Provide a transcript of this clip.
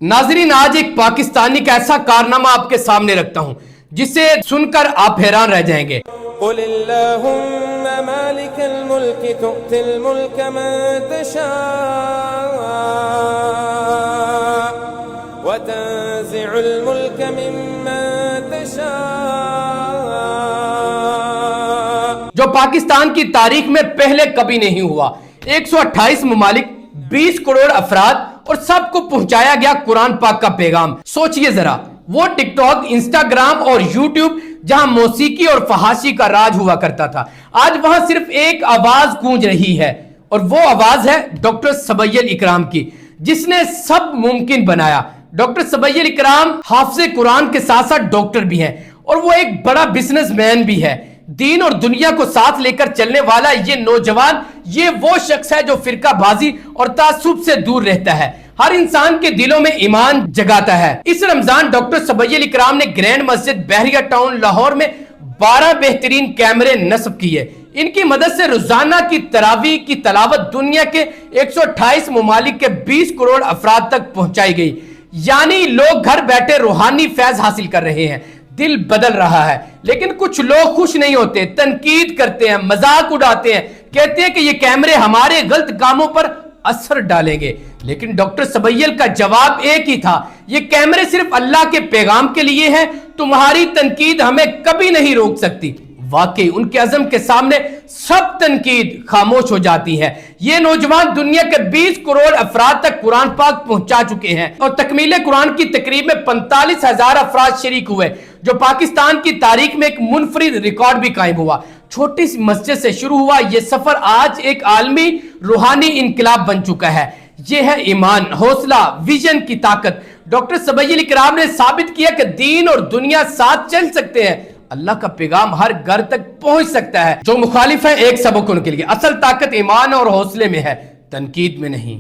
नाजरीन, आज एक पाकिस्तानी का ऐसा कारनामा आपके सामने रखता हूं जिसे सुनकर आप हैरान रह जाएंगे। कुलिल्लाहुम्मा मालिकल मुल्क तु'तिल मुल्क मन तशा व तंज़िउल मुल्क मिम्मन तशा। जो पाकिस्तान की तारीख में पहले कभी नहीं हुआ। 128 ममालिक, 20 करोड़ अफराद और सबको पहुंचाया गया कुरान पाक का पैगाम। सोचिए जरा, वो टिकटॉक, इंस्टाग्राम और यूट्यूब जहां मौसीकी और फहाशी का राज हुआ करता था, आज वहां सिर्फ एक आवाज गूंज रही है और वो आवाज है डॉक्टर सबैयल इकराम की, जिसने सब मुमकिन बनाया। डॉक्टर सबैयल इकराम हाफिज़े कुरान के साथ साथ डॉक्टर भी हैं और वो एक बड़ा बिजनेसमैन भी है। दीन और दुनिया को साथ लेकर चलने वाला ये नौजवान, ये वो शख्स है जो फिरकाबाजी और तासुब से दूर रहता है, हर इंसान के दिलों में ईमान जगाता है। इस रमजान डॉक्टर सबैयल इकराम ने ग्रैंड मस्जिद बहरिया टाउन लाहौर में 12 बेहतरीन कैमरे नस्ब किए। इनकी मदद से रोजाना की तरावी की तलावत दुनिया के 128 ममालिक के 20 करोड़ अफराद तक पहुंचाई गई। यानी लोग घर बैठे रूहानी फैज हासिल कर रहे हैं, दिल बदल रहा है। लेकिन कुछ लोग खुश नहीं होते, तनकीद करते हैं, मजाक उड़ाते हैं, कहते हैं कि ये कैमरे हमारे गलत कामों पर असर डालेंगे। लेकिन डॉक्टर सबैयल का जवाब एक ही था, ये कैमरे सिर्फ अल्लाह के पैगाम के लिए हैं, तुम्हारी तनकीद हमें कभी नहीं रोक सकती। वाकई उनके अज़म के सामने सब तनकीद खामोश हो जाती है। ये नौजवान दुनिया के 20 करोड़ अफराद तक कुरान पाक पहुंचा चुके हैं और तकमीले कुरान की तकरीब में 45,000 अफराद शरीक हुए, जो पाकिस्तान की तारीख में एक मुनफरिद रिकॉर्ड भी कायम हुआ। छोटी सी मस्जिद से शुरू हुआ ये सफर आज एक आलमी रूहानी इनकलाब बन चुका है। ये है ईमान, हौसला, विजन की ताकत। डॉक्टर सबैयल इकराम ने साबित किया कि दीन और दुनिया साथ चल सकते हैं, अल्लाह का पैगाम हर घर तक पहुंच सकता है। जो मुखालिफ है, एक सबक उनके लिए, असल ताकत ईमान और हौसले में है, तनकीद में नहीं।